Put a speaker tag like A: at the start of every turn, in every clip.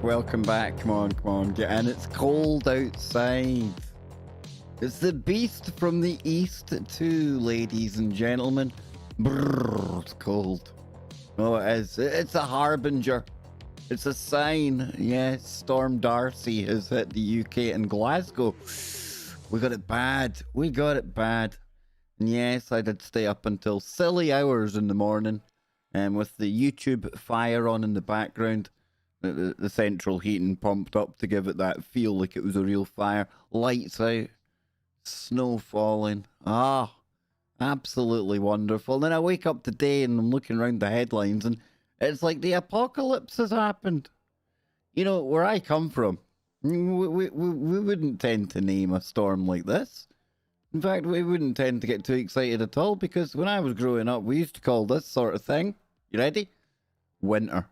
A: Welcome back. Come on, get in. It's cold outside. It's the beast from the east too, ladies and gentlemen. Brrr, it's cold. Oh, it is. It's a harbinger. It's a sign. Yes, Storm Darcy has hit the UK and Glasgow. We got it bad. And yes, I did stay up until silly hours in the morning, and with the YouTube fire on in the background. The central heating pumped up to give it that feel like it was a real fire. Lights out, snow falling. Absolutely wonderful. And then I wake up today and I'm looking around the headlines and it's like the apocalypse has happened. You know, where I come from, we wouldn't tend to name a storm like this. In fact, we wouldn't tend to get too excited at all because when I was growing up, we used to call this sort of thing, you ready? Winter.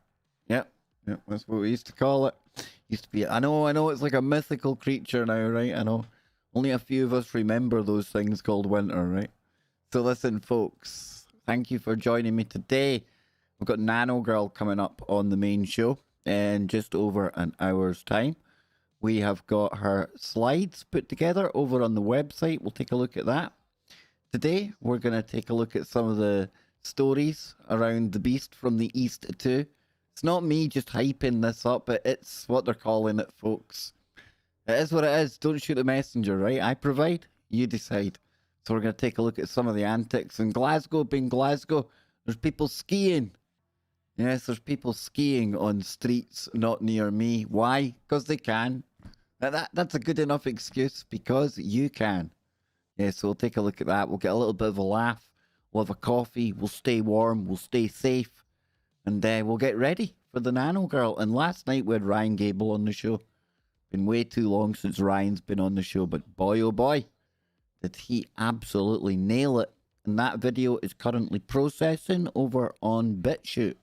A: Yep. Yeah, that's what we used to call it. Used to be. I know. It's like a mythical creature now, right? I know. Only a few of us remember those things called winter, right? So listen, folks. Thank you for joining me today. We've got Nano Girl coming up on the main show in just over an hour's time. We have got her slides put together over on the website. We'll take a look at that. Today, we're going to take a look at some of the stories around the beast from the east too. It's not me just hyping this up, but it's what they're calling it, folks. It is what it is. Don't shoot the messenger, right? I provide, you decide. So we're going to take a look at some of the antics. In Glasgow, being Glasgow, there's people skiing. Yes, there's people skiing on streets not near me. Why? Because they can. That's a good enough excuse, because you can. Yeah, so we'll take a look at that. We'll get a little bit of a laugh. We'll have a coffee. We'll stay warm. We'll stay safe. And we'll get ready for the Nano Girl. And last night we had Ryan Gable on the show. Been way too long since Ryan's been on the show, but boy oh boy, did he absolutely nail it. And that video is currently processing over on BitChute.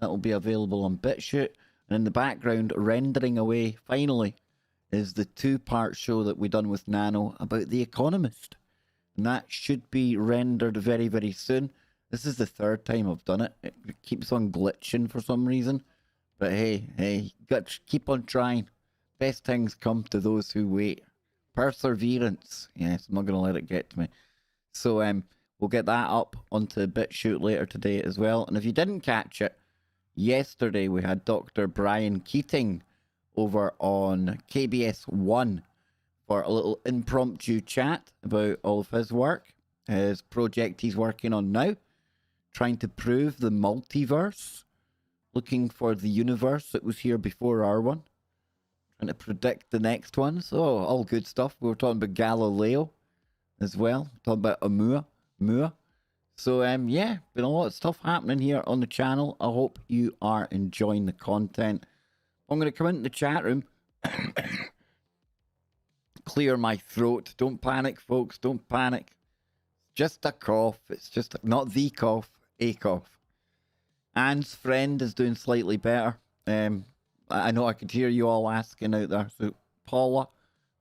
A: That will be available on BitChute. And in the background, rendering away, finally, is the two-part show that we done with Nano about The Economist. And that should be rendered very, very soon. This is the third time I've done it. It keeps on glitching for some reason. But hey, got to keep on trying. Best things come to those who wait. Perseverance. Yes, I'm not going to let it get to me. So we'll get that up onto BitChute later today as well. And if you didn't catch it, yesterday we had Dr. Brian Keating over on KBS 1 for a little impromptu chat about all of his work. His project he's working on now. Trying to prove the multiverse, looking for the universe that was here before our one, trying to predict the next one. So all good stuff. We were talking about Galileo as well, talking about Amua. So yeah, been a lot of stuff happening here on the channel. I hope you are enjoying the content. I'm going to come into the chat room, clear my throat. Don't panic, folks. Don't panic. Just a cough. It's just not the cough. A cough. Anne's friend is doing slightly better. I know I could hear you all asking out there. So Paula,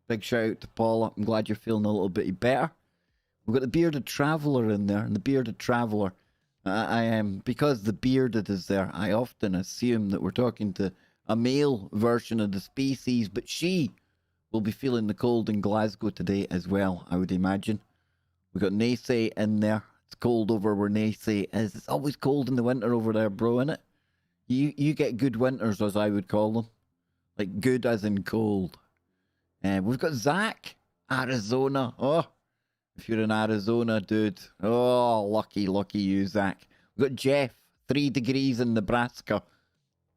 A: big shout out to Paula. I'm glad you're feeling a little bit better. We've got the bearded traveller in there, and the bearded traveller. I am because the bearded is there. I often assume that we're talking to a male version of the species, but she will be feeling the cold in Glasgow today as well. I would imagine. We've got Naysay in there. It's cold over where Naysay is. It's always cold in the winter over there, bro, innit? You get good winters, as I would call them. Like good as in cold. We've got Zach, Arizona. Oh, if you're in Arizona, dude. Oh, lucky you, Zach. We've got Jeff, 3 degrees in Nebraska.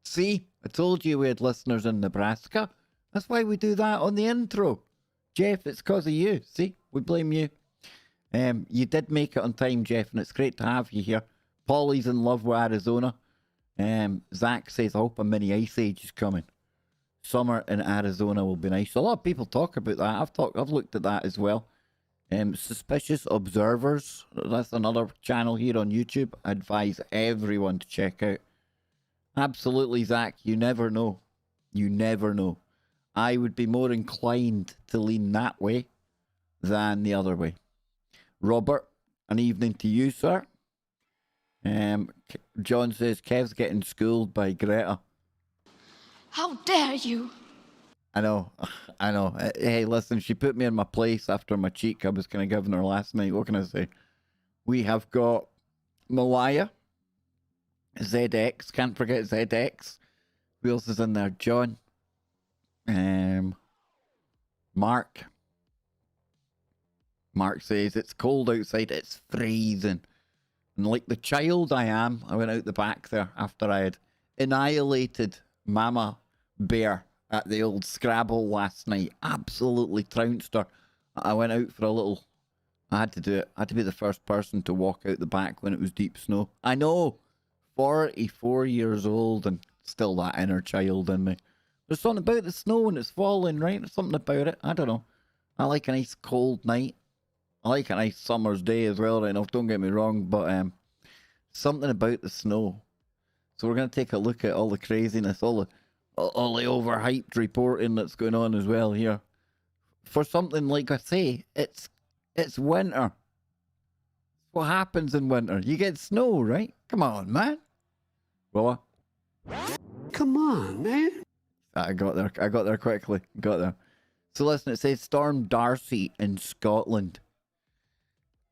A: See, I told you we had listeners in Nebraska. That's why we do that on the intro. Jeff, it's because of you. See, we blame you. You did make it on time, Jeff, and it's great to have you here. Polly's in love with Arizona. Zach says, I hope a mini ice age is coming. Summer in Arizona will be nice. A lot of people talk about that. I've looked at that as well. Suspicious Observers. That's another channel here on YouTube. I advise everyone to check out. Absolutely, Zach. You never know. You never know. I would be more inclined to lean that way than the other way. Robert, an evening to you, sir. John says, Kev's getting schooled by Greta.
B: How dare you?
A: I know. Hey, listen, she put me in my place after my cheek I was kind of giving her last night. What can I say? We have got Malaya, ZX, can't forget ZX. Who else is in there? John. Mark. Mark says, it's cold outside, it's freezing. And like the child I am, I went out the back there after I had annihilated Mama Bear at the old Scrabble last night. Absolutely trounced her. I went out for a little... I had to do it. I had to be the first person to walk out the back when it was deep snow. I know, 44 years old and still that inner child in me. There's something about the snow when it's falling, right? There's something about it. I don't know. I like a nice cold night. I like a nice summer's day as well, right enough. Don't get me wrong, but something about the snow. So we're going to take a look at all the craziness, all the overhyped reporting that's going on as well here. For something like I say, it's winter. What happens in winter? You get snow, right? Come on, man. Well,
C: come on, man.
A: I got there quickly. Got there. So listen, it says Storm Darcy in Scotland.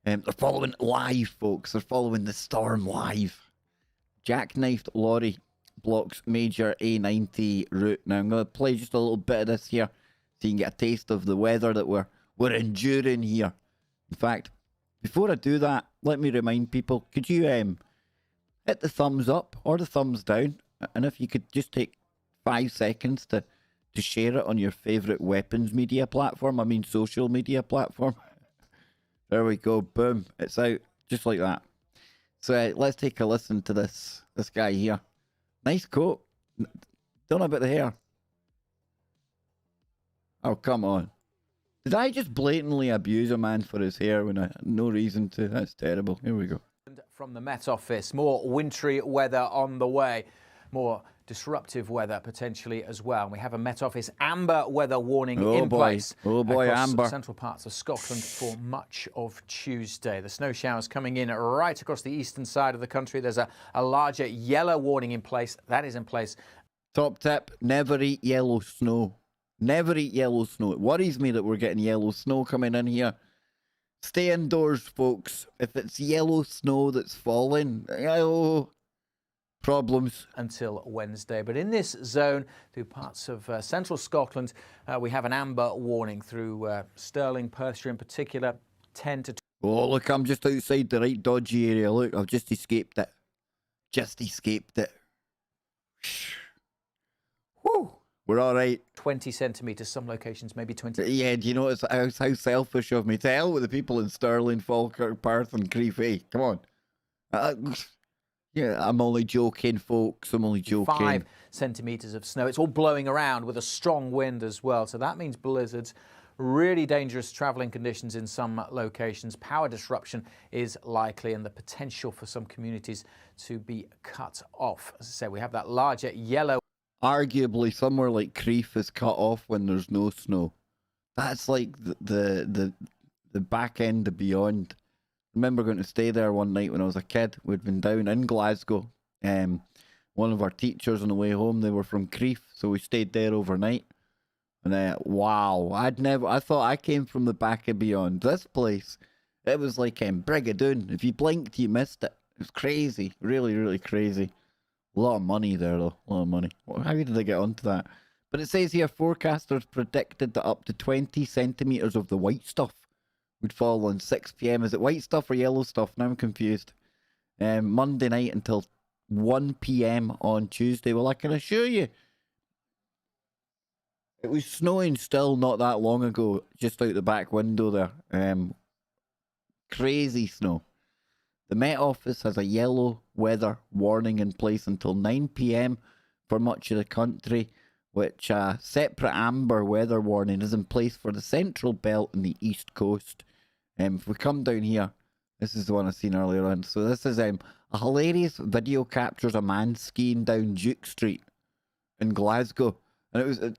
A: They're following it live, folks. They're following the storm live. Jackknifed lorry blocks major A90 route. Now, I'm going to play just a little bit of this here so you can get a taste of the weather that we're enduring here. In fact, before I do that, let me remind people, could you hit the thumbs up or the thumbs down? And if you could just take 5 seconds to share it on your favourite weapons media platform, I mean social media platform. There we go, boom, it's out, just like that. So let's take a listen to this guy here. Nice coat. Don't know about the hair. Oh, come on. Did I just blatantly abuse a man for his hair when I had no reason to? That's terrible. Here we go.
D: From the Met Office, more wintry weather on the way. More disruptive weather potentially as well. We have a Met Office amber weather warning in place.
A: Oh boy,
D: across
A: amber.
D: Central parts of Scotland for much of Tuesday. The snow showers coming in right across the eastern side of the country. There's a larger yellow warning in place. That is in place.
A: Top tip, never eat yellow snow. Never eat yellow snow. It worries me that we're getting yellow snow coming in here. Stay indoors, folks. If it's yellow snow that's falling, problems.
D: Until Wednesday. But in this zone, through parts of central Scotland, we have an amber warning through Stirling, Perthshire in particular, 10 to 20.
A: Oh, look, I'm just outside the right dodgy area. Look, I've just escaped it. Just escaped it. Whew. We're all right.
D: 20 centimetres, some locations maybe 20.
A: Yeah, do you notice how selfish of me? To hell with the people in Stirling, Falkirk, Perth and Crieff. Hey, come on. Yeah, I'm only joking, folks. I'm only joking.
D: 5 centimetres of snow. It's all blowing around with a strong wind as well. So that means blizzards. Really dangerous travelling conditions in some locations. Power disruption is likely and the potential for some communities to be cut off. As I say, we have that larger yellow.
A: Arguably, somewhere like Crieff is cut off when there's no snow. That's like the back end of beyond. I remember going to stay there one night when I was a kid. We'd been down in Glasgow. One of our teachers on the way home, they were from Crieff, so we stayed there overnight. And wow, I thought I came from the back of beyond. This place, it was like Brigadoon. If you blinked, you missed it. It was crazy, really, really crazy. A lot of money there, though. A lot of money. How did I get onto that? But it says here, forecasters predicted that up to 20 centimetres of the white stuff would fall on 6 p.m. Is it white stuff or yellow stuff? Now I'm confused. Monday night until 1 p.m. on Tuesday. Well, I can assure you, it was snowing still not that long ago, just out the back window there. Crazy snow. The Met Office has a yellow weather warning in place until 9 p.m. for much of the country, which a separate amber weather warning is in place for the Central Belt and the East Coast. If we come down here, this is the one I seen earlier on. So this is a hilarious video captures a man skiing down Duke Street in Glasgow, and it was at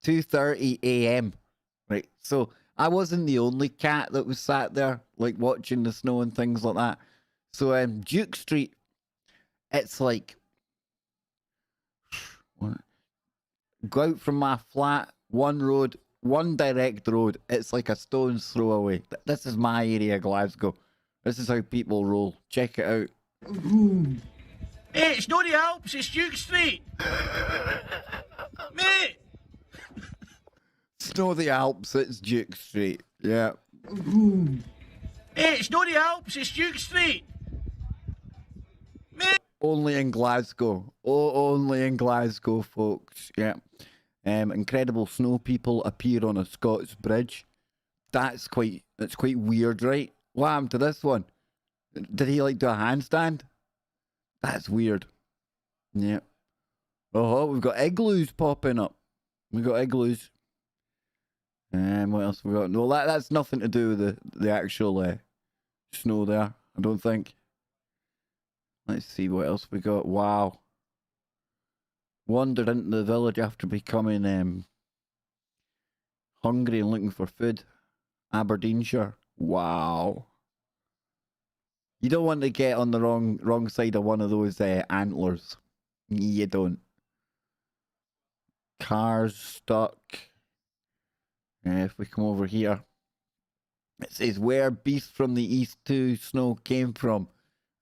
A: 2:30 a.m. Right, so I wasn't the only cat that was sat there like watching the snow and things like that. So Duke Street, it's like go out from my flat, one road, one direct road. It's like a stone's throw away. This is my area, Glasgow. This is how people roll. Check it out.
E: Hey, it's not the Alps, it's Duke Street. Mate!
A: It's not the Alps, it's Duke Street. Yeah.
E: Hey, it's not the Alps, it's Duke Street. Mate!
A: Only in Glasgow. Oh, only in Glasgow, folks. Yeah. Incredible snow people appear on a Scots bridge. That's quite weird, right? What happened to this one? Did he like do a handstand? That's weird. Yeah. Oh, we've got igloos popping up. We've got igloos. What else we got? No, that's nothing to do with the actual snow there, I don't think. Let's see what else we got. Wow. Wandered into the village after becoming hungry and looking for food. Aberdeenshire. Wow. You don't want to get on the wrong side of one of those antlers. You don't. Cars stuck. If we come over here, it says where Beast from the East 2 snow came from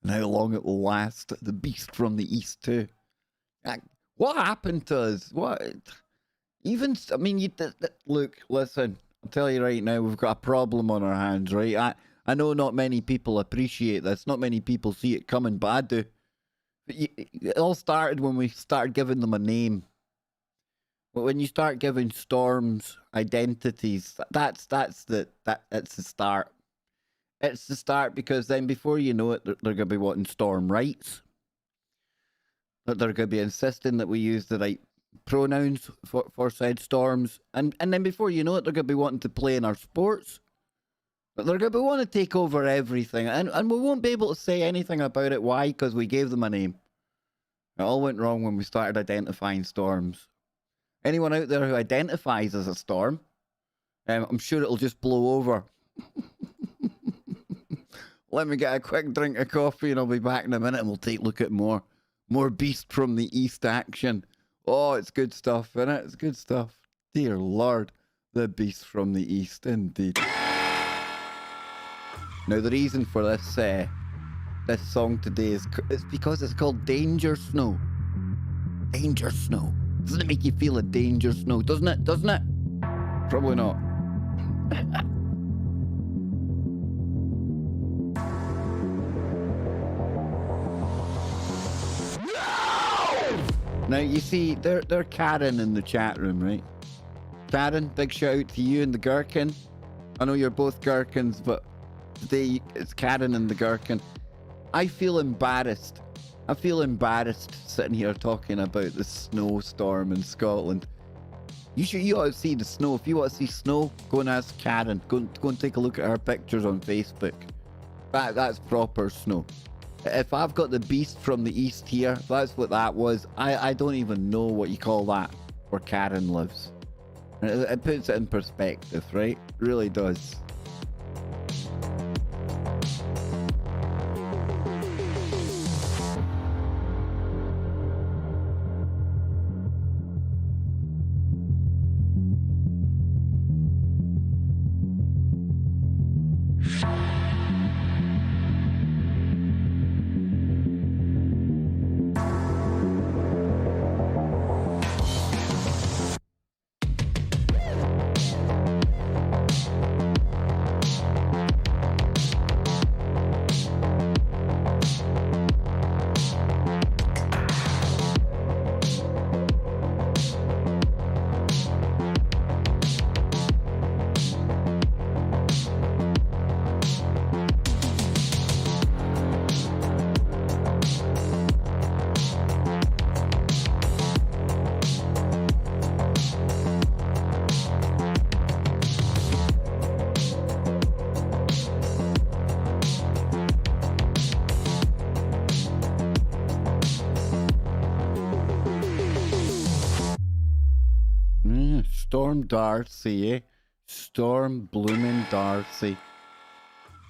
A: and how long it will last. The Beast from the East 2. What happened to us? What? Even, I mean, look, listen, I'll tell you right now, we've got a problem on our hands, right? I know not many people appreciate this. Not many people see it coming, but I do. It all started when we started giving them a name. When you start giving storms identities, that's the start. It's the start, because then before you know it, they're going to be wanting storm rights. That they're going to be insisting that we use the right pronouns for said storms, and then before you know it, they're going to be wanting to play in our sports. But they're going to want to take over everything, and we won't be able to say anything about it. Why? Because we gave them a name. It all went wrong when we started identifying storms. Anyone out there who identifies as a storm, I'm sure it'll just blow over. Let me get a quick drink of coffee and I'll be back in a minute, and we'll take a look at more Beast from the East action. Oh, it's good stuff, isn't it? It's good stuff. Dear Lord, the Beast from the East, indeed. Now, the reason for this song today is because it's called Danger Snow. Danger Snow. Doesn't it make you feel a danger snow? Doesn't it? Doesn't it? Probably not. Now, you see, they're Karen in the chat room, right? Karen, big shout out to you and the Gherkin. I know you're both Gherkins, but today it's Karen and the Gherkin. I feel embarrassed. I feel embarrassed sitting here talking about the snowstorm in Scotland. You ought to see the snow. If you want to see snow, go and ask Karen. Go and take a look at her pictures on Facebook. That's proper snow. If I've got the Beast from the East here, that's what that was. I don't even know what you call that where Karen lives. It puts it in perspective, right? It really does. Storm Darcy, eh? Storm Bloomin' Darcy.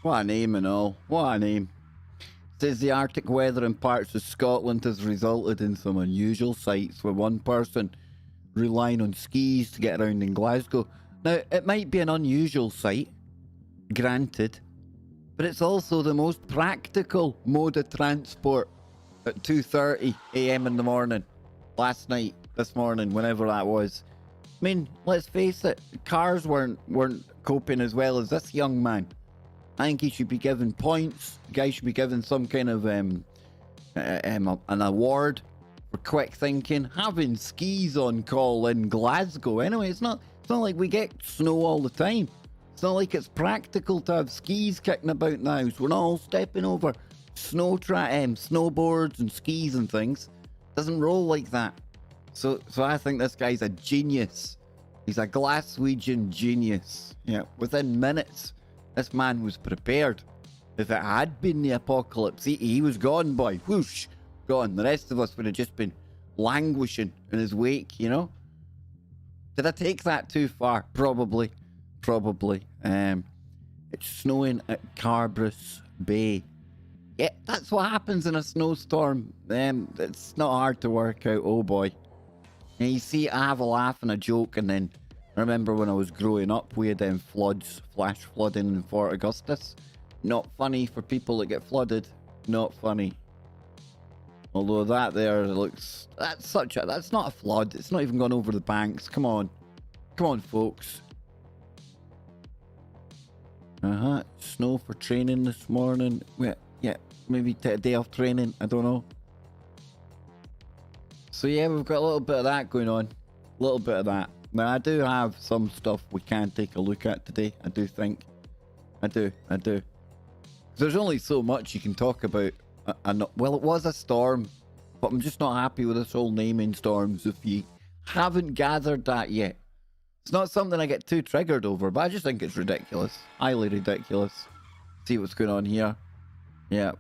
A: What a name and all. What a name. Says the Arctic weather in parts of Scotland has resulted in some unusual sights, with one person relying on skis to get around in Glasgow. Now, it might be an unusual sight, granted, but it's also the most practical mode of transport at 2:30 a.m. in the morning. Last night, this morning, whenever that was. I mean, let's face it, cars weren't coping as well as this young man. I think he should be given points. The guy should be given some kind of an award for quick thinking. Having skis on call in Glasgow. Anyway, it's not like we get snow all the time. It's not like it's practical to have skis kicking about in the house. We're not all stepping over snowboards and skis and things. Doesn't roll like that. So I think this guy's a genius. He's a Glaswegian genius. Yeah, within minutes, this man was prepared. If it had been the apocalypse, he was gone, boy. Whoosh, gone. The rest of us would have just been languishing in his wake, you know? Did I take that too far? Probably. It's snowing at Carbris Bay. Yeah, that's what happens in a snowstorm. It's not hard to work out. Oh boy. And you see, I have a laugh and a joke, and then I remember when I was growing up, we had floods, flash flooding in Fort Augustus. Not funny for people that get flooded. Not funny. Although that there looks, that's not a flood. It's not even gone over the banks. Come on, folks. Snow for training this morning. Yeah, maybe take a day off training. I don't know. So yeah, we've got a little bit of that going on. A little bit of that. Now, I do have some stuff we can take a look at today. I do think. I do. There's only so much you can talk about. Well, it was a storm, but I'm just not happy with this whole naming storms. If you haven't gathered that yet, it's not something I get too triggered over, but I just think it's ridiculous. Highly ridiculous. See what's going on here. Yeah,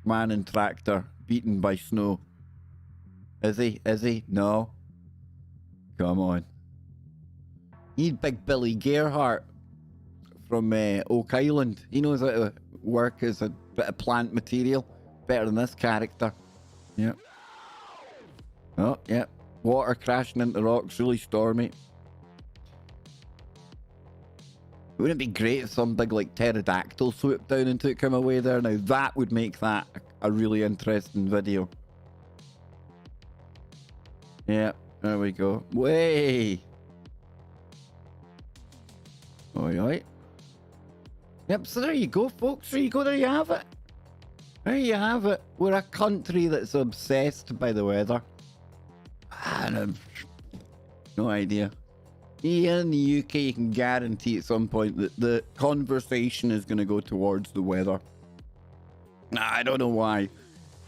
A: man in tractor beaten by snow. Is he? No. Come on. Need Big Billy Gerhardt from Oak Island. He knows how to work as a bit of plant material. Better than this character. Yep. Oh, yeah. Water crashing into rocks. Really stormy. Wouldn't it be great if some big, like, pterodactyl swooped down and took him away there? Now, that would make that a really interesting video. Yeah, there we go. Way! Oi. Yep, so there you go, folks. There you go. There you have it. There you have it. We're a country that's obsessed by the weather. And no idea. Here in the UK, you can guarantee at some point that the conversation is going to go towards the weather. I don't know why.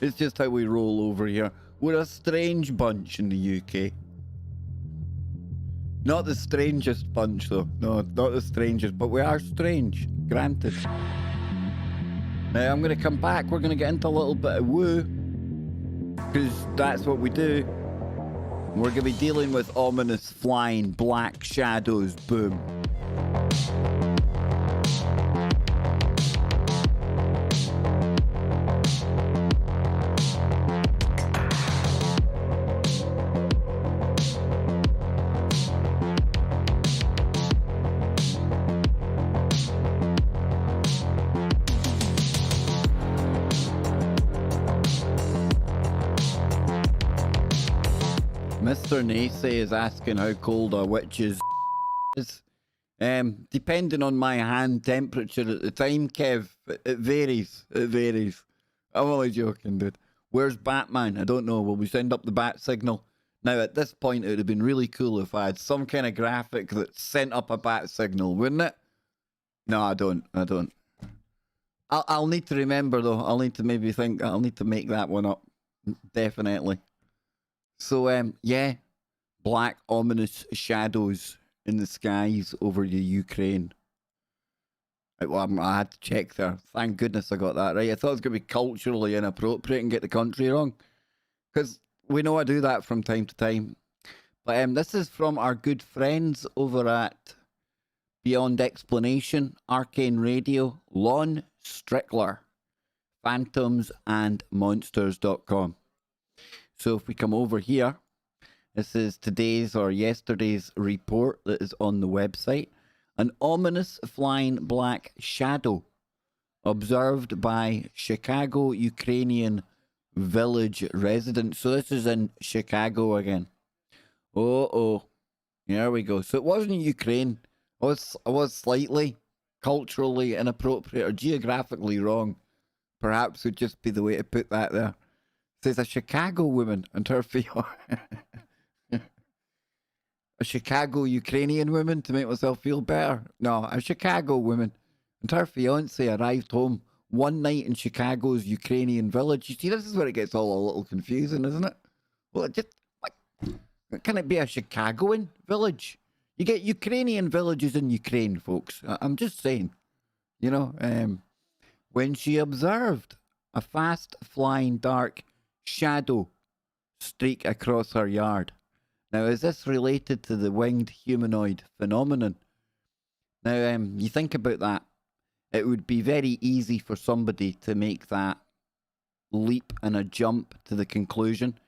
A: It's just how we roll over here. We're a strange bunch in the UK. Not the strangest bunch, though. No, not the strangest, but we are strange. Granted. Now, I'm going to come back. We're going to get into a little bit of woo. Because that's what we do. We're going to be dealing with ominous flying black shadows. Boom. Mr. Nacy is asking how cold a witch's is. Depending on my hand temperature at the time, Kev, it varies. It varies. I'm only joking, dude. Where's Batman? I don't know. Will we send up the bat signal? Now, at this point, it would have been really cool if I had some kind of graphic that sent up a bat signal, wouldn't it? No, I don't. I'll need to remember, though. I'll need to maybe think. I'll need to make that one up. Definitely. So, yeah, black ominous shadows in the skies over the Ukraine. Well, I had to check there. Thank goodness I got that right. I thought it was going to be culturally inappropriate and get the country wrong. Because we know I do that from time to time. But this is from our good friends over at Beyond Explanation, Arcane Radio, Lon Strickler, phantomsandmonsters.com. So if we come over here, this is today's or yesterday's report that is on the website. An ominous flying black shadow observed by Chicago Ukrainian village residents. So this is in Chicago again. Oh, here we go. So it wasn't Ukraine. I was slightly culturally inappropriate or geographically wrong. Perhaps would just be the way to put that there. It says a Chicago woman and her fiance. A Chicago Ukrainian woman to make myself feel better. No, a Chicago woman and her fiance arrived home one night in Chicago's Ukrainian village. You see, this is where it gets all a little confusing, isn't it? Well, it just, can it be a Chicagoan village? You get Ukrainian villages in Ukraine, folks. I'm just saying. You know, when she observed a fast-flying dark shadow streak across her yard. Now, is this related to the winged humanoid phenomenon? Now, you think about that. It would be very easy for somebody to make that leap and a jump to the conclusion.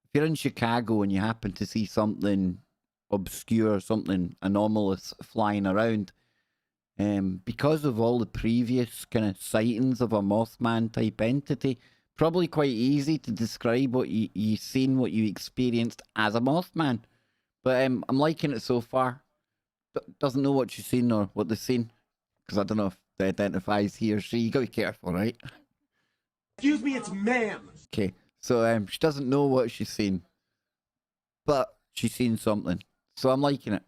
A: If you're in Chicago and you happen to see something obscure, something anomalous flying around, because of all the previous kind of sightings of a Mothman type entity, probably quite easy to describe what you seen, what you experienced as a Mothman. But I'm liking it so far. Doesn't know what she's seen or what they've seen, because I don't know if it identifies he or she. You got to be careful, right?
C: Excuse me, it's ma'am.
A: Okay, so she doesn't know what she's seen, but she's seen something. So I'm liking it.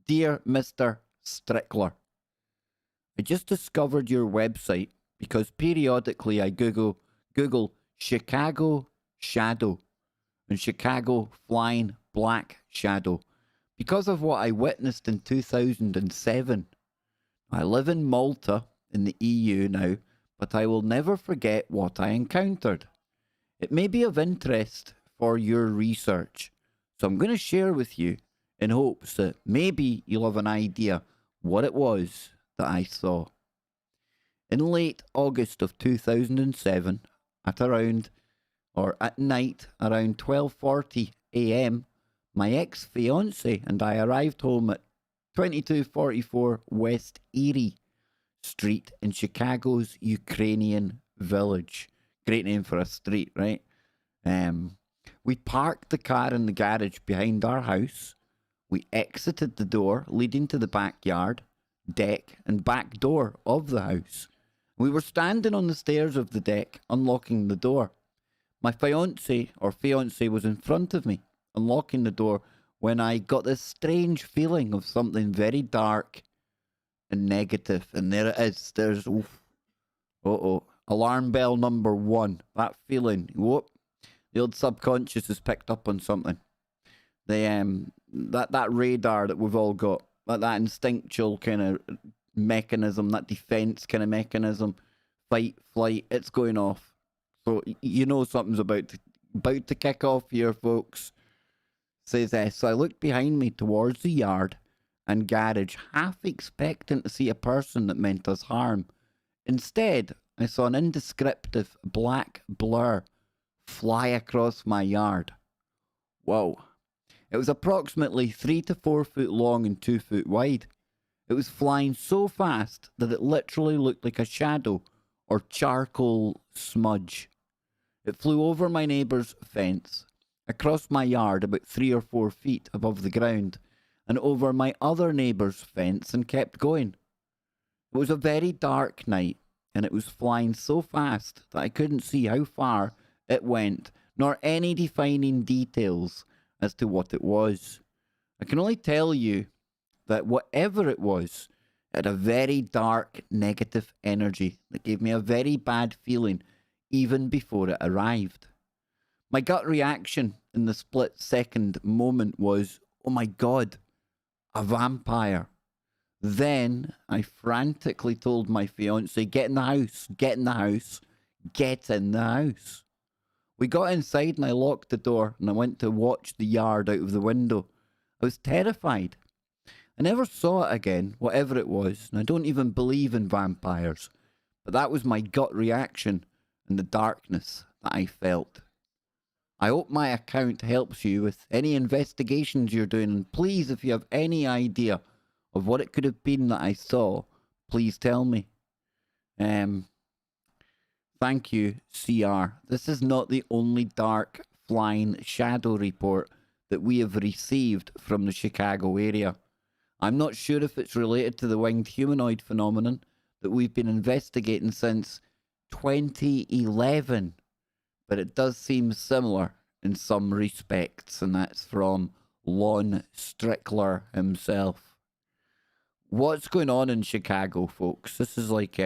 A: Dear Mr. Strickler, I just discovered your website because periodically I Google Chicago shadow and Chicago flying black shadow because of what I witnessed in 2007. I live in Malta in the EU now, but I will never forget what I encountered. It may be of interest for your research, so I'm going to share with you in hopes that maybe you'll have an idea what it was that I saw. In late August of 2007, at night around 12:40 a.m., my ex-fiance and I arrived home at 2244 West Erie Street in Chicago's Ukrainian village. Great name for a street, right? We parked the car in the garage behind our house. We exited the door leading to the backyard, deck, and back door of the house. We were standing on the stairs of the deck, unlocking the door. My fiance was in front of me, unlocking the door, when I got this strange feeling of something very dark and negative. And there it is. There's, alarm bell number 1. That feeling. Whoop. The old subconscious has picked up on something. That radar that we've all got, that instinctual kind of mechanism, that defense kind of mechanism, fight, flight, it's going off. So you know something's about to kick off here, folks. Says, so I looked behind me towards the yard and garage, half expecting to see a person that meant us harm. Instead, I saw an indescriptive black blur fly across my yard. Whoa. It was approximately 3 to 4 foot long and 2 foot wide. It was flying so fast that it literally looked like a shadow or charcoal smudge. It flew over my neighbour's fence, across my yard about 3 or 4 feet above the ground, and over my other neighbour's fence and kept going. It was a very dark night, and it was flying so fast that I couldn't see how far it went, nor any defining details as to what it was. I can only tell you that whatever it was, it had a very dark, negative energy that gave me a very bad feeling even before it arrived. My gut reaction in the split-second moment was, oh my God, a vampire. Then I frantically told my fiancé, get in the house, get in the house, get in the house. We got inside and I locked the door and I went to watch the yard out of the window. I was terrified. I never saw it again, whatever it was, and I don't even believe in vampires. But that was my gut reaction and the darkness that I felt. I hope my account helps you with any investigations you're doing, and please, if you have any idea of what it could have been that I saw, please tell me. Thank you, CR. This is not the only dark flying shadow report that we have received from the Chicago area. I'm not sure if it's related to the winged humanoid phenomenon that we've been investigating since 2011, but it does seem similar in some respects, and that's from Lon Strickler himself. What's going on in Chicago, folks? This is like,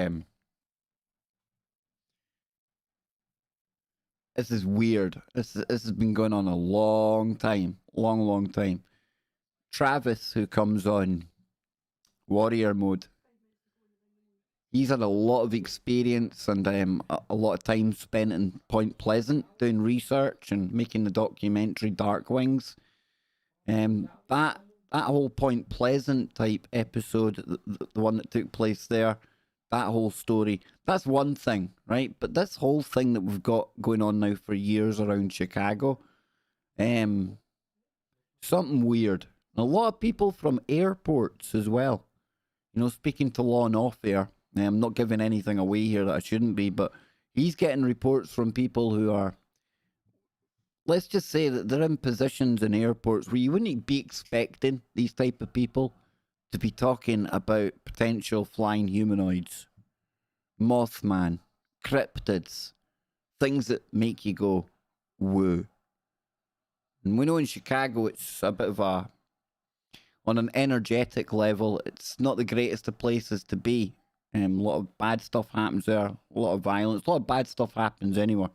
A: this is weird. This has been going on a long time. Long time. Travis, who comes on Warrior Mode, he's had a lot of experience and a lot of time spent in Point Pleasant doing research and making the documentary Dark Wings. That whole Point Pleasant type episode, the one that took place there, that whole story, that's one thing, right? But this whole thing that we've got going on now for years around Chicago, something weird. And a lot of people from airports as well. You know, speaking to Lon off air, I'm not giving anything away here that I shouldn't be, but he's getting reports from people who are, let's just say that they're in positions in airports where you wouldn't be expecting these type of people to be talking about potential flying humanoids, Mothman, cryptids, things that make you go, woo. And we know in Chicago it's a bit of a, on an energetic level, it's not the greatest of places to be. A lot of bad stuff happens there, a lot of violence, a lot of bad stuff happens anywhere.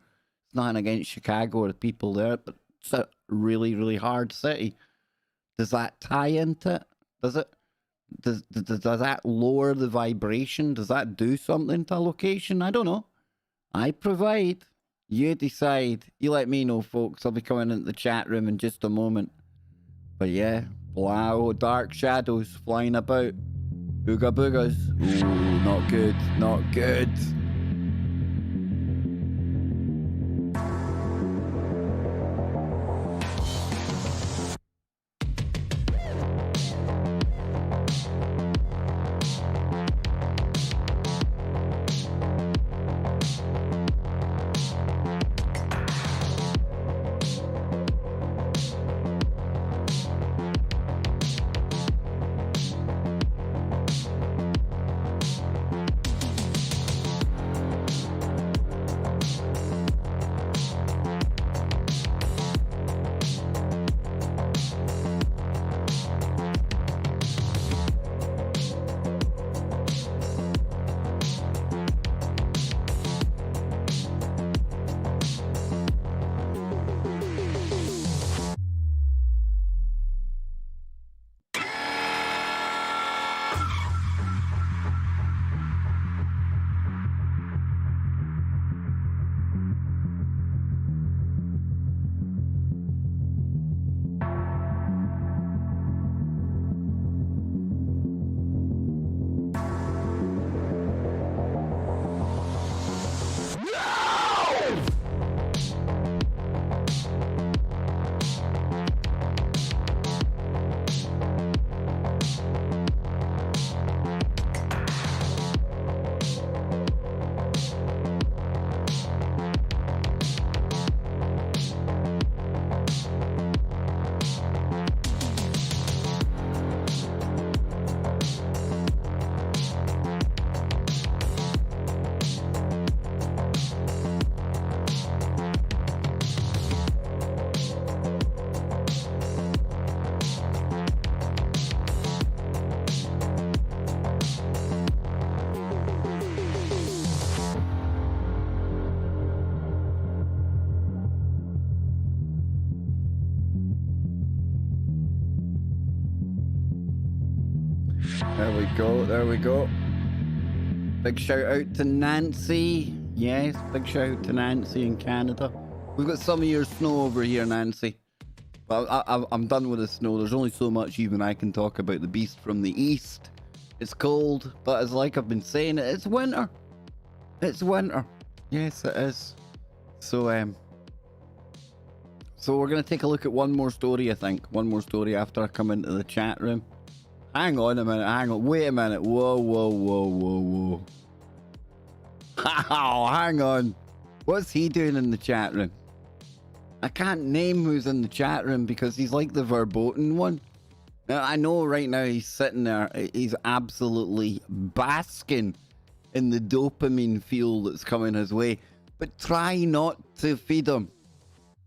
A: It's nothing against Chicago or the people there, but it's a really, really hard city. Does that tie into it? Does it? Does that lower the vibration? Does that do something to a location? I don't know. I provide. You decide. You let me know, folks. I'll be coming into the chat room in just a moment. But yeah, wow, dark shadows flying about. Ooga boogas. Ooh, not good. Not good. There we go. Big shout out to Nancy. Yes, big shout out to Nancy in Canada. We've got some of your snow over here, Nancy. But I'm done with the snow. There's only so much even I can talk about the beast from the east. It's cold, but it's like I've been saying, it's winter. It's winter. Yes, it is. So we're going to take a look at one more story, I think. One more story after I come into the chat room. Hang on a minute, hang on. Wait a minute. Whoa, whoa, whoa, whoa, whoa. Oh, hang on. What's he doing in the chat room? I can't name who's in the chat room because he's like the verboten one. Now, I know right now he's sitting there. He's absolutely basking in the dopamine fuel that's coming his way. But try not to feed him.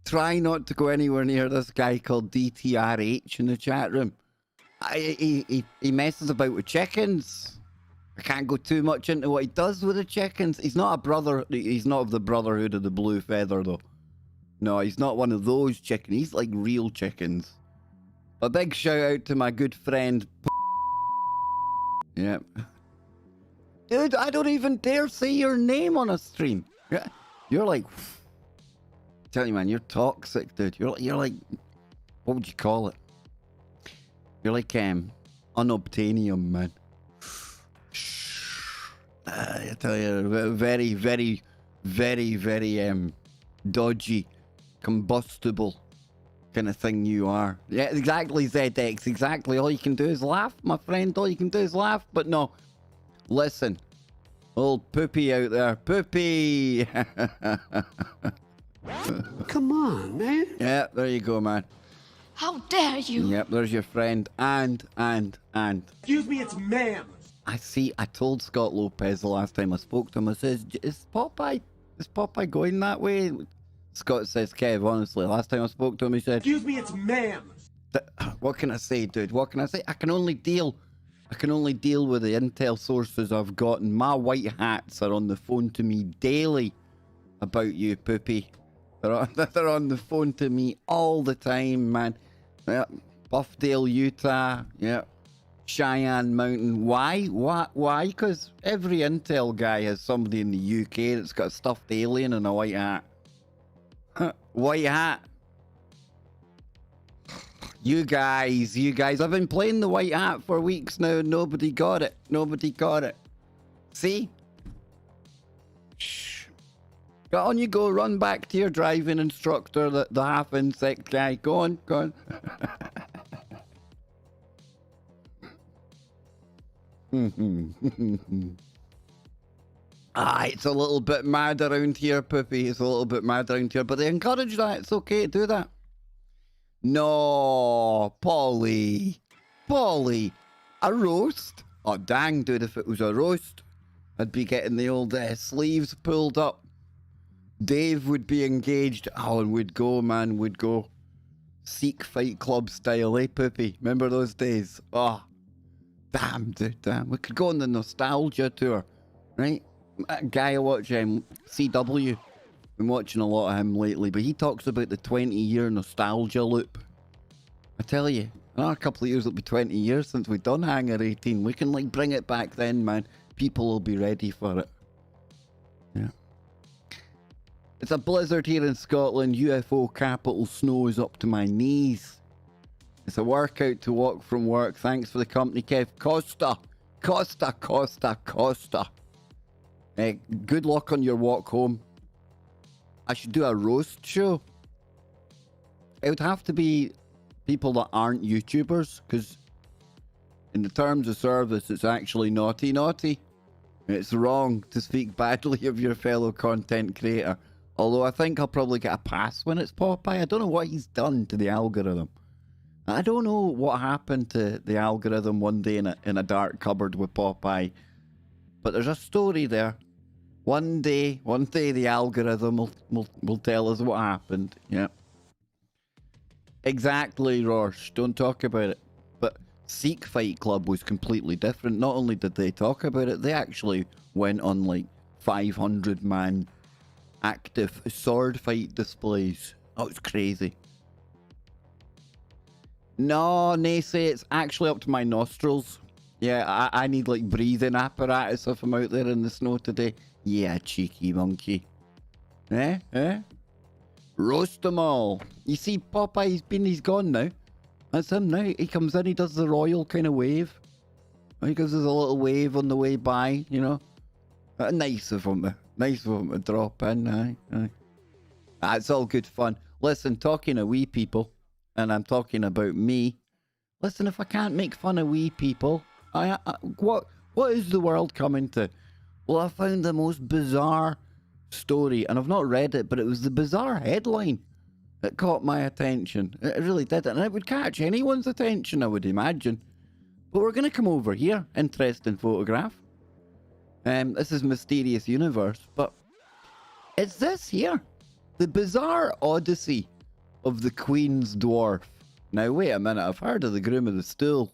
A: Try not to go anywhere near this guy called DTRH in the chat room. He messes about with chickens. I can't go too much into what he does with the chickens. He's not a brother. He's not of the Brotherhood of the Blue Feather, though. No, he's not one of those chickens. He's like real chickens. A big shout out to my good friend. Yep. Dude, I don't even dare say your name on a stream. You're like... tell you, man, you're toxic, dude. You're like... what would you call it? You're like, unobtainium, man. I tell you, very, very, very, very, dodgy, combustible kind of thing you are. Yeah, exactly, ZX, exactly. All you can do is laugh, my friend. All you can do is laugh. But no, listen. Old Poopy out there. Poopy!
C: Come on, man.
A: Yeah, there you go, man.
B: How dare you?
A: Yep, there's your friend. And.
C: Excuse me, it's ma'am.
A: I see, I told Scott Lopez the last time I spoke to him, I says, is Popeye going that way? Scott says, Kev, honestly, last time I spoke to him, he said...
C: Excuse me, it's ma'am.
A: What can I say, dude? What can I say? I can only deal with the intel sources I've gotten. My white hats are on the phone to me daily about you, Poopy. They're on the phone to me all the time, man. Yeah, Buffdale, Utah. Yeah. Cheyenne Mountain. Why? Why? Because every intel guy has somebody in the UK that's got a stuffed alien and a white hat. White hat. You guys, I've been playing the white hat for weeks now. Nobody got it. See? Shh. Go on, you go. Run back to your driving instructor, the half insect guy. Go on. It's a little bit mad around here, Poopy. It's a little bit mad around here, but they encourage that. It's okay to do that. No, Polly. A roast? Oh, dang, dude, if it was a roast, I'd be getting the old sleeves pulled up. Dave would be engaged. Oh, and we'd go, man, we'd go. Sikh Fight Club style, eh, Poopy? Remember those days? Oh, damn, dude, damn. We could go on the nostalgia tour, right? That guy I watch, CW. Been watching a lot of him lately, but he talks about the 20-year nostalgia loop. I tell you, another couple of years, it'll be 20 years since we've done Hangar 18. We can, like, bring it back then, man. People will be ready for it. Yeah. It's a blizzard here in Scotland. UFO capital snow is up to my knees. It's a workout to walk from work. Thanks for the company, Kev. Costa. Good luck on your walk home. I should do a roast show. It would have to be people that aren't YouTubers, because in the terms of service, it's actually naughty. It's wrong to speak badly of your fellow content creator. Although I think I'll probably get a pass when it's Popeye. I don't know what he's done to the algorithm. I don't know what happened to the algorithm one day in a dark cupboard with Popeye. But there's a story there. One day the algorithm will tell us what happened. Yeah. Exactly, Rorsch. Don't talk about it. But Sikh Fight Club was completely different. Not only did they talk about it, they actually went on like 500-man active sword fight displays. Oh, it's crazy. No, Nacy, it's actually up to my nostrils. Yeah, I need like breathing apparatus if I'm out there in the snow today. Yeah, cheeky monkey. Eh? Roast them all. You see, Popeye, he's gone now. That's him now. He comes in, he does the royal kind of wave. He gives us a little wave on the way by, you know. Nice of him. Nice of him to drop in. Aye. It's all good fun. Listen, talking of wee people, and I'm talking about me. Listen, if I can't make fun of wee people, what is the world coming to? Well, I found the most bizarre story, and I've not read it, but it was the bizarre headline that caught my attention. It really did, and it would catch anyone's attention, I would imagine. But we're going to come over here. Interesting photograph. This is Mysterious Universe, but it's this here. The bizarre odyssey of the Queens Dwarf. Now, wait a minute. I've heard of the Groom of the Stool.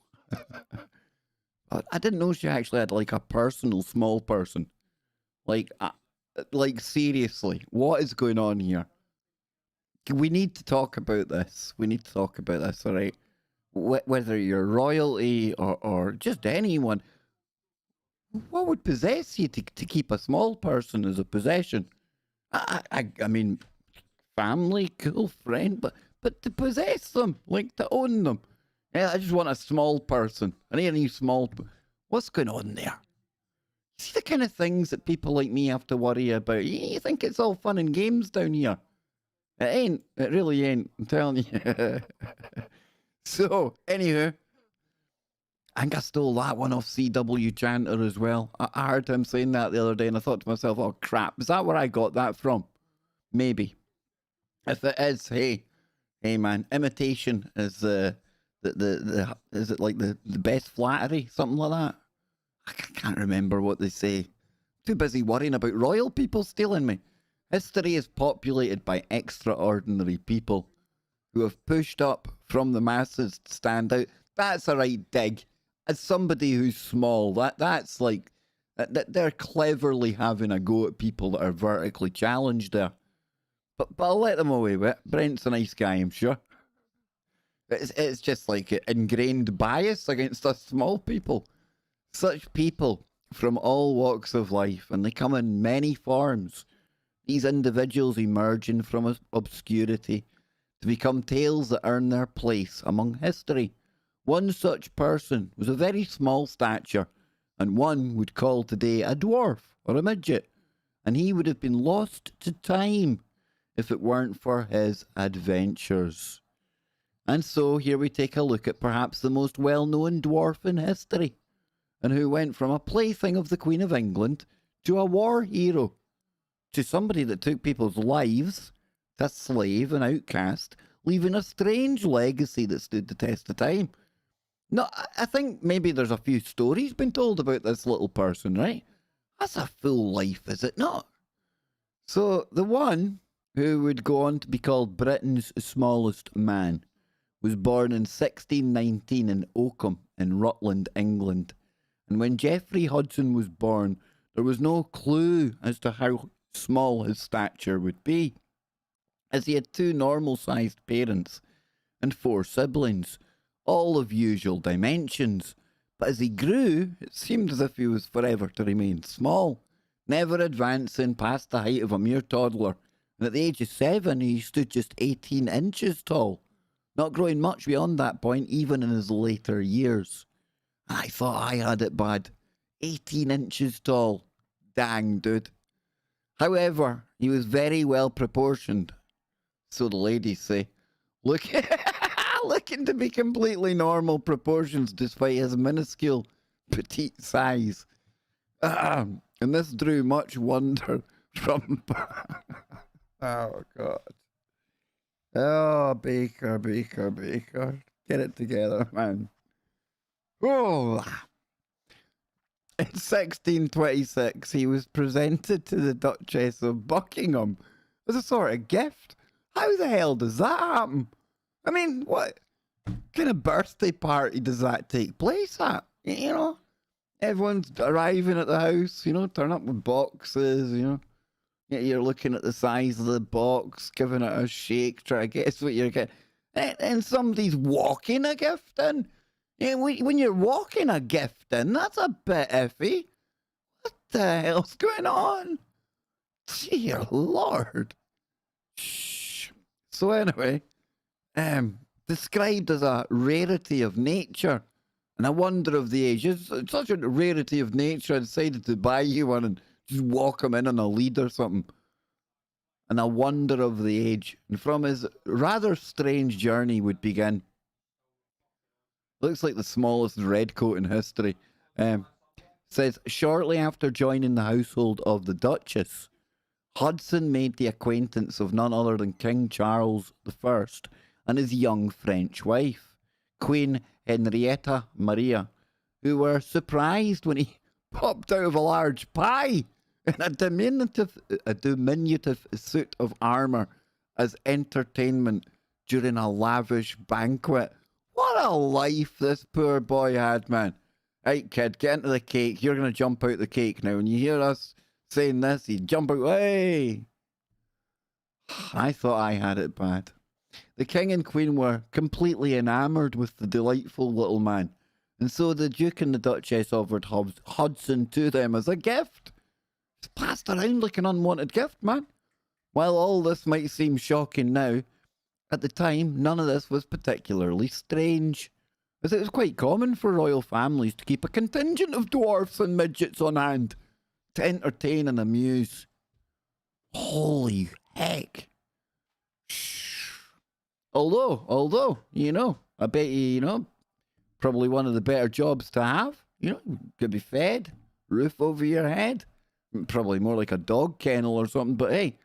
A: But I didn't know she actually had, like, a personal small person. Like, seriously, what is going on here? We need to talk about this. All right? Whether you're royalty or just anyone, what would possess you to keep a small person as a possession? I mean, family, cool friend, but to possess them, like to own them. Yeah, I just want a small person. I need a new small. What's going on there? See the kind of things that people like me have to worry about. You think it's all fun and games down here? It ain't. It really ain't. I'm telling you. So, anywho, I think I stole that one off CW Chanter as well. I heard him saying that the other day, and I thought to myself, "Oh crap, is that where I got that from?" Maybe. If it is, hey man, imitation is is it like the best flattery, something like that? I can't remember what they say. Too busy worrying about royal people stealing me. History is populated by extraordinary people who have pushed up from the masses to stand out. That's a right dig. As somebody who's small, that's like that they're cleverly having a go at people that are vertically challenged there. But I'll let them away with it. Brent's a nice guy, I'm sure. It's just like an ingrained bias against us small people. Such people from all walks of life, and they come in many forms. These individuals emerging from obscurity to become tales that earn their place among history. One such person was a very small stature, and one would call today a dwarf or a midget, and he would have been lost to time if it weren't for his adventures. And so here we take a look at perhaps the most well-known dwarf in history, and who went from a plaything of the Queen of England to a war hero, to somebody that took people's lives, to a slave and outcast, leaving a strange legacy that stood the test of time. No, I think maybe there's a few stories been told about this little person, right? That's a full life, is it not? So the one who would go on to be called Britain's smallest man was born in 1619 in Oakham in Rutland, England. And when Geoffrey Hudson was born, there was no clue as to how small his stature would be, as he had 2 normal-sized parents and 4 siblings, all of usual dimensions. But as he grew, it seemed as if he was forever to remain small, never advancing past the height of a mere toddler. And at the age of 7, he stood just 18 inches tall, not growing much beyond that point, even in his later years. I thought I had it bad. 18 inches tall. Dang, dude. However, he was very well proportioned, so the ladies say, looking to be completely normal proportions despite his minuscule, petite size. And this drew much wonder from... Oh, God. Oh, Baker. Get it together, man. Oh. In 1626, he was presented to the Duchess of Buckingham as a sort of gift. How the hell does that happen? I mean, what kind of birthday party does that take place at? You know, everyone's arriving at the house, you know, turn up with boxes, you know. You're looking at the size of the box, giving it a shake, trying to guess what you're getting. And somebody's walking a gift in. Yeah, when you're walking a gift in, that's a bit iffy. What the hell's going on? Dear Lord. Shh. So anyway, described as a rarity of nature and a wonder of the age. It's such a rarity of nature, I decided to buy you one and just walk him in on a lead or something. And a wonder of the age. And from his rather strange journey would begin. Looks like the smallest redcoat in history. Says, shortly after joining the household of the Duchess, Hudson made the acquaintance of none other than King Charles I and his young French wife, Queen Henrietta Maria, who were surprised when he popped out of a large pie in a diminutive suit of armour as entertainment during a lavish banquet. What a life this poor boy had, man. Right, kid, get into the cake. You're going to jump out the cake now. When you hear us saying this, you jump out. Hey! I thought I had it bad. The king and queen were completely enamoured with the delightful little man, and so the duke and the duchess offered Hudson to them as a gift. It's passed around like an unwanted gift, man. While all this might seem shocking now, at the time, none of this was particularly strange, as it was quite common for royal families to keep a contingent of dwarfs and midgets on hand to entertain and amuse. Holy heck. Although, I bet you, probably one of the better jobs to have. Could be fed, roof over your head, probably more like a dog kennel or something, but hey.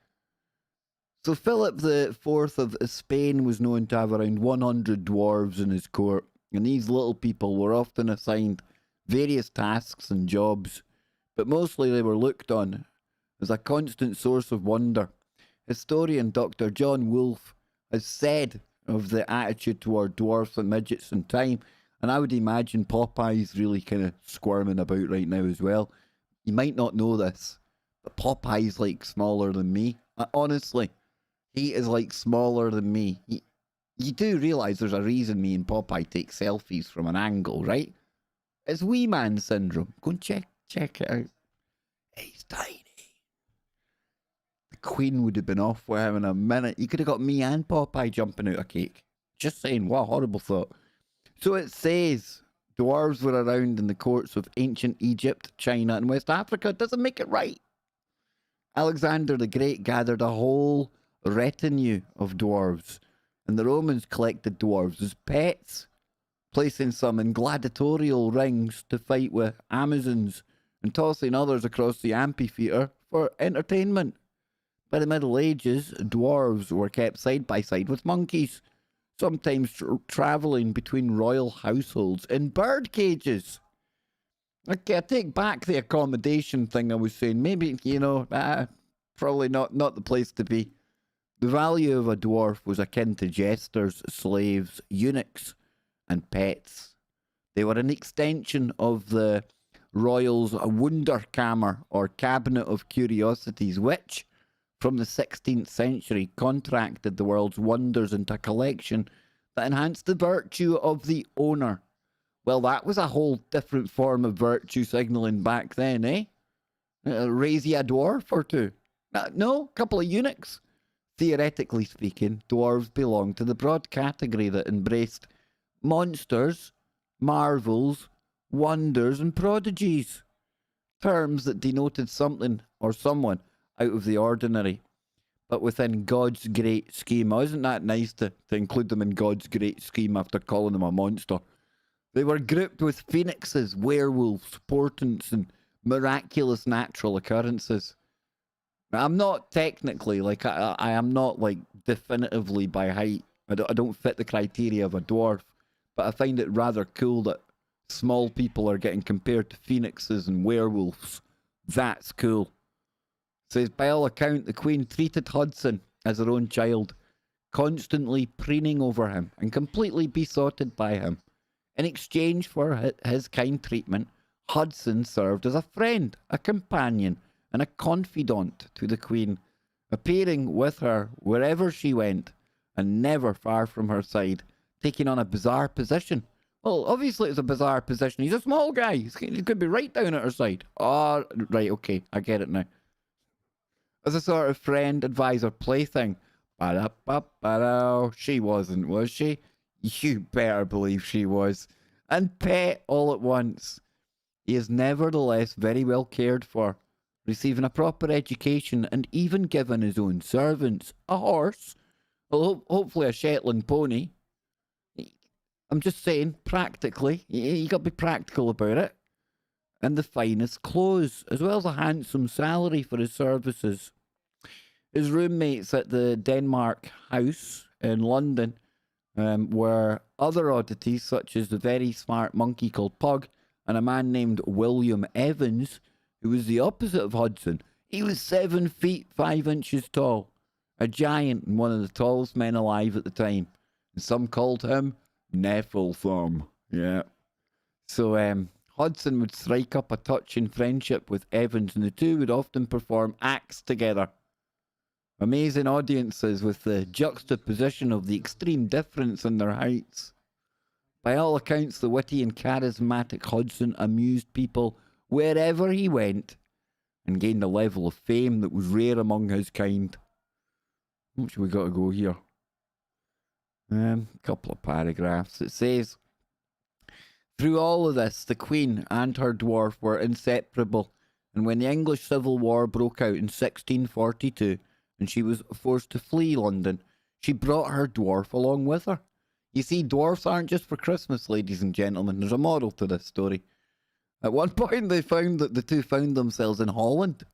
A: So Philip IV of Spain was known to have around 100 dwarves in his court, and these little people were often assigned various tasks and jobs, but mostly they were looked on as a constant source of wonder. Historian Dr. John Wolfe has said of the attitude toward dwarfs and midgets in time, and I would imagine Popeye's really kind of squirming about right now as well. You might not know this, but Popeye's like smaller than me. Honestly, he is like smaller than me. You do realise there's a reason me and Popeye take selfies from an angle, right? It's wee man syndrome. Go and check it out. He's tiny. The Queen would have been off with him in a minute. You could have got me and Popeye jumping out a cake. Just saying, what a horrible thought. So it says dwarves were around in the courts of ancient Egypt, China, and West Africa. It doesn't make it right. Alexander the Great gathered a whole retinue of dwarves, and the Romans collected dwarves as pets, placing some in gladiatorial rings to fight with Amazons and tossing others across the amphitheatre for entertainment. By the Middle Ages, dwarves were kept side by side with monkeys, sometimes travelling between royal households in bird cages. Okay, I take back the accommodation thing I was saying. Maybe, probably not the place to be. The value of a dwarf was akin to jesters, slaves, eunuchs, and pets. They were an extension of the royals' Wunderkammer, or Cabinet of Curiosities, which, from the 16th century, contracted the world's wonders into a collection that enhanced the virtue of the owner. Well, that was a whole different form of virtue signalling back then, eh? Raise ye a dwarf or two? No, a couple of eunuchs. Theoretically speaking, dwarves belonged to the broad category that embraced monsters, marvels, wonders, and prodigies. Terms that denoted something or someone out of the ordinary, but within God's great scheme. Oh, isn't that nice to include them in God's great scheme after calling them a monster? They were grouped with phoenixes, werewolves, portents, and miraculous natural occurrences. I'm not technically, I am not, definitively by height. I don't fit the criteria of a dwarf, but I find it rather cool that small people are getting compared to phoenixes and werewolves. That's cool. Says, by all account, the Queen treated Hudson as her own child, constantly preening over him and completely besotted by him. In exchange for his kind treatment, Hudson served as a friend, a companion, and a confidant to the Queen, appearing with her wherever she went, and never far from her side, taking on a bizarre position. Well, obviously it's a bizarre position. He's a small guy. He could be right down at her side. Oh, right, okay, I get it now. As a sort of friend, advisor, plaything, Ba-da-ba-ba-da. She wasn't, was she? You better believe she was. And pet all at once. He is nevertheless very well cared for, receiving a proper education and even given his own servants a horse, hopefully a Shetland pony. I'm just saying, practically, you got to be practical about it. And the finest clothes, as well as a handsome salary for his services. His roommates at the Denmark House in London were other oddities, such as the very smart monkey called Pug, and a man named William Evans, who was the opposite of Hudson. He was 7 feet 5 inches tall, a giant and one of the tallest men alive at the time. And some called him Nefflethorm. Yeah. So Hudson would strike up a touching friendship with Evans, and the two would often perform acts together. Amazing audiences with the juxtaposition of the extreme difference in their heights. By all accounts, the witty and charismatic Hudson amused people wherever he went and gained a level of fame that was rare among his kind. What should we got to go here? A couple of paragraphs. It says, through all of this, the Queen and her dwarf were inseparable, and when the English Civil War broke out in 1642 and she was forced to flee London, she brought her dwarf along with her. You see, dwarfs aren't just for Christmas, ladies and gentlemen. There's a moral to this story. At one point, they found that the two found themselves in Holland,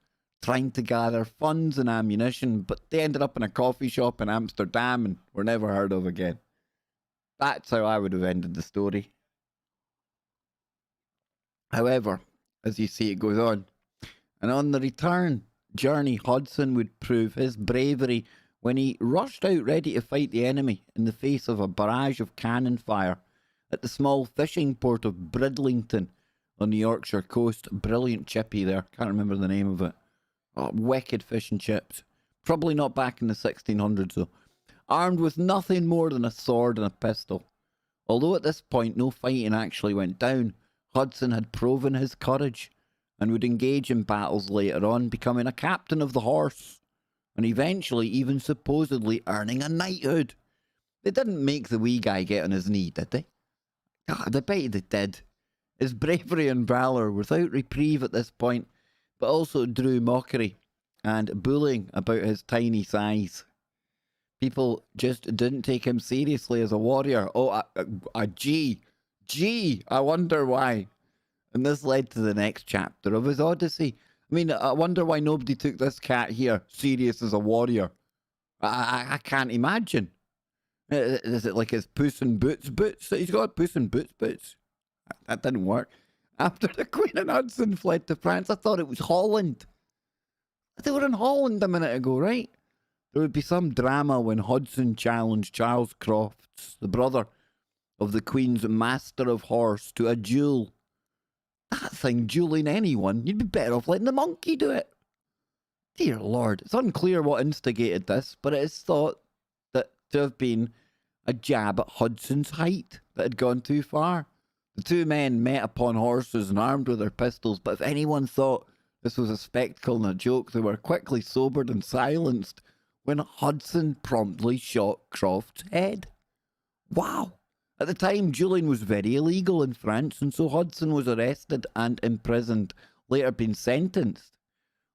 A: trying to gather funds and ammunition, but they ended up in a coffee shop in Amsterdam and were never heard of again. That's how I would have ended the story. However, as you see, it goes on. And on the return journey, Hudson would prove his bravery when he rushed out ready to fight the enemy in the face of a barrage of cannon fire at the small fishing port of Bridlington on the Yorkshire coast. Brilliant chippy there. Can't remember the name of it. Oh, wicked fish and chips. Probably not back in the 1600s though. Armed with nothing more than a sword and a pistol. Although at this point no fighting actually went down, Hudson had proven his courage and would engage in battles later on, becoming a captain of the horse, and eventually even supposedly earning a knighthood. They didn't make the wee guy get on his knee, did they? God, I bet they did. His bravery and valour without reprieve at this point, but also drew mockery and bullying about his tiny size. People just didn't take him seriously as a warrior. Oh, gee, I wonder why. And this led to the next chapter of his Odyssey. I mean, I wonder why nobody took this cat here serious as a warrior. I can't imagine. Is it like his Puss in Boots boots that he's got? Puss in Boots boots? That didn't work. After the Queen and Hudson fled to France, I thought it was Holland. They were in Holland a minute ago, right? There would be some drama when Hudson challenged Charles Crofts, the brother of the Queen's Master of Horse, to a duel. That thing dueling anyone, you'd be better off letting the monkey do it. Dear Lord, it's unclear what instigated this, but it is thought that to have been a jab at Hudson's height that had gone too far. The two men met upon horses and armed with their pistols, but if anyone thought this was a spectacle and a joke, they were quickly sobered and silenced when Hudson promptly shot Croft's head. Wow! At the time, dueling was very illegal in France, and so Hudson was arrested and imprisoned, later being sentenced.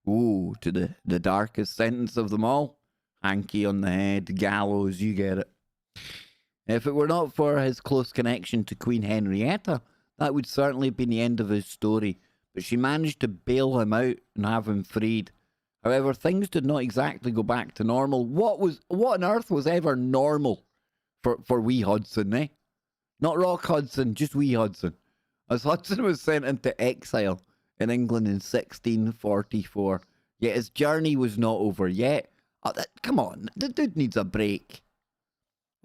A: Ooh, to the darkest sentence of them all. Hanky on the head, gallows, you get it. If it were not for his close connection to Queen Henrietta, that would certainly have been the end of his story, but she managed to bail him out and have him freed. However, things did not exactly go back to normal. What on earth was ever normal for wee Hudson, eh? Not Rock Hudson, just wee Hudson. As Hudson was sent into exile in England in 1644, yet his journey was not over yet. Oh, come on, the dude needs a break.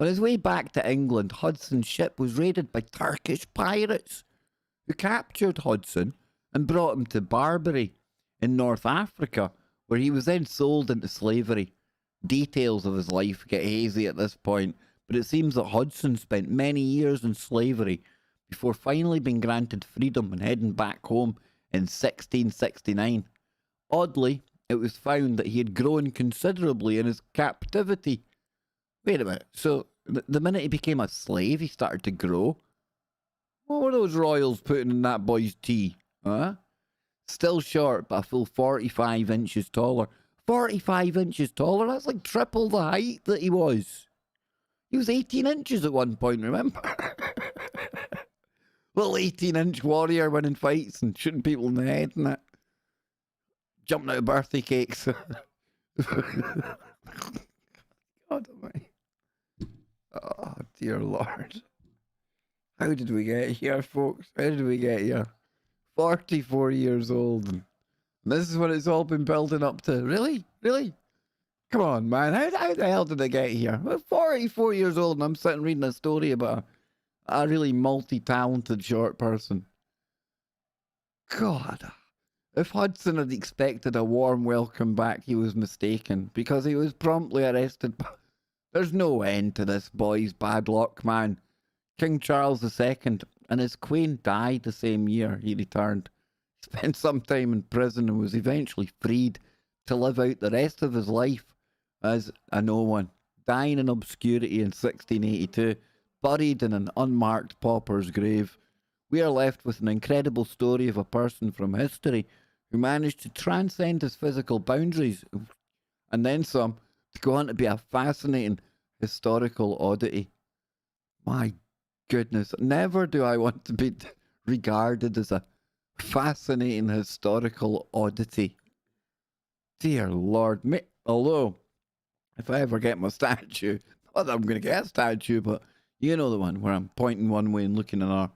A: On his way back to England, Hudson's ship was raided by Turkish pirates, who captured Hudson and brought him to Barbary in North Africa, where he was then sold into slavery. Details of his life get hazy at this point, but it seems that Hudson spent many years in slavery before finally being granted freedom and heading back home in 1669. Oddly, it was found that he had grown considerably in his captivity Wait a minute. So the minute he became a slave, he started to grow. What were those royals putting in that boy's tea? Huh? Still short, but a full 45 inches taller. 45 inches taller? That's like triple the height that he was. He was 18 inches at one point, remember? Little 18-inch warrior winning fights and shooting people in the head and that. Jumping out of birthday cakes. God almighty. Oh, dear Lord. How did we get here, folks? How did we get here? 44 years old. And this is what it's all been building up to. Really? Really? Come on, man. How the hell did I get here? I'm 44 years old and I'm sitting reading a story about a really multi-talented short person. God. If Hudson had expected a warm welcome back, he was mistaken, because he was promptly arrested. There's no end to this boy's bad luck, man. King Charles II and his queen died the same year he returned. He spent some time in prison and was eventually freed to live out the rest of his life as a no one, dying in obscurity in 1682, buried in an unmarked pauper's grave. We are left with an incredible story of a person from history who managed to transcend his physical boundaries and then some to go on to be a fascinating historical oddity. My goodness, never do I want to be regarded as a fascinating historical oddity. Dear Lord, although if I ever get my statue, not that I'm going to get a statue, but you know the one where I'm pointing one way and looking at another,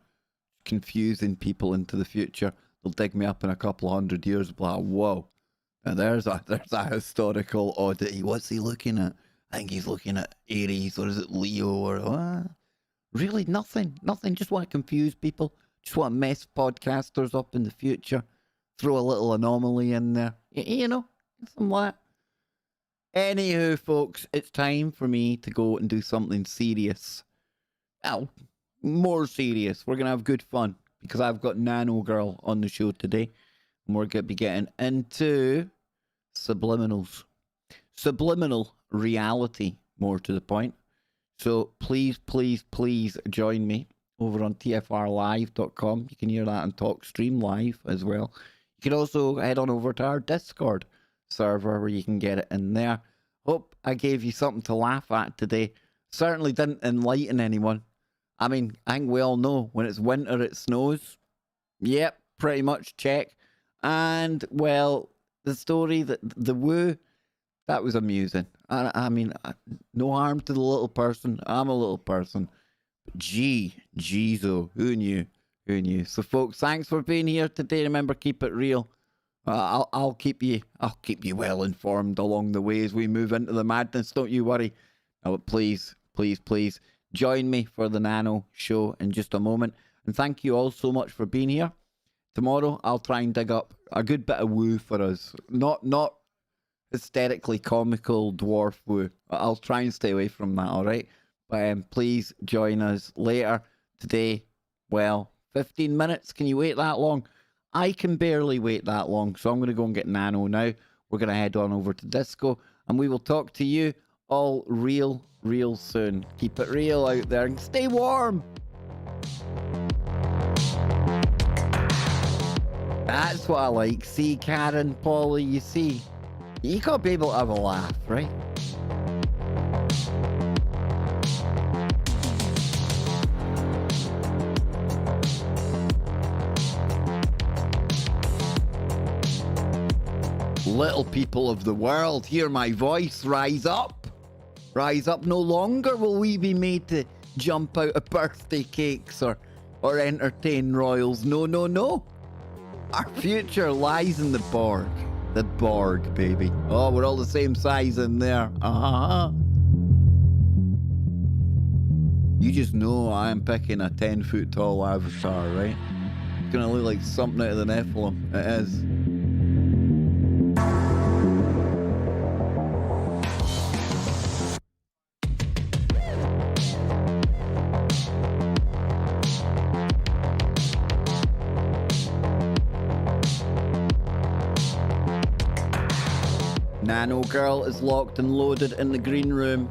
A: confusing people into the future. They'll dig me up in a couple of 100 years and be like, whoa, now there's a historical oddity. What's he looking at? I think he's looking at Aries, or is it Leo, or really nothing. Just want to confuse people. Just want to mess podcasters up in the future. Throw a little anomaly in there. You know, something like that. Anywho, folks, it's time for me to go and do something serious. Well, more serious. We're going to have good fun, because I've got Nano Girl on the show today. And we're going to be getting into subliminals. Subliminal reality, more to the point. So please join me over on tfrlive.com. You can hear that on TalkStream Live as well. You can also head on over to our Discord server where you can get it in there. Hope I gave you something to laugh at today. Certainly didn't enlighten anyone. I mean, I think we all know when it's winter it snows. Yep, pretty much check. And, well, the story, the woo, that was amusing. I mean, no harm to the little person. I'm a little person. But jeez, oh, who knew? So, folks, thanks for being here today. Remember, keep it real. I'll keep you well informed along the way as we move into the madness. Don't you worry. No, but please join me for the Nano show in just a moment. And thank you all so much for being here. Tomorrow I'll try and dig up a good bit of woo for us. Not hysterically comical dwarf woo. I'll try and stay away from that, alright? But please join us later today. Well, 15 minutes. Can you wait that long? I can barely wait that long, so I'm going to go and get Nano now. We're going to head on over to Disco, and we will talk to you all real soon. Keep it real out there and stay warm. That's what I like. See, Karen, Polly, you see, you got to be able to have a laugh, right? Little people of the world, hear my voice. Rise up. Rise up. No longer will we be made to jump out of birthday cakes or entertain royals. No. Our future lies in the Borg. The Borg, baby. Oh, we're all the same size in there. You just know I am picking a 10-foot tall avatar, right? It's gonna look like something out of the Nephilim. It is. Nano Girl is locked and loaded in the green room.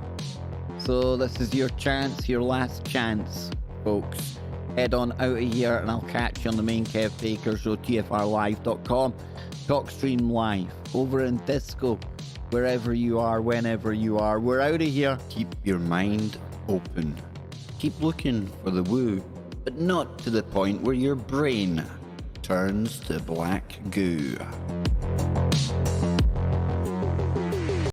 A: So this is your chance, your last chance, folks. Head on out of here and I'll catch you on the main Kev Baker Show, tfrlive.com. TalkStream Live, over in Disco, wherever you are, whenever you are. We're out of here. Keep your mind open. Keep looking for the woo, but not to the point where your brain turns to black goo.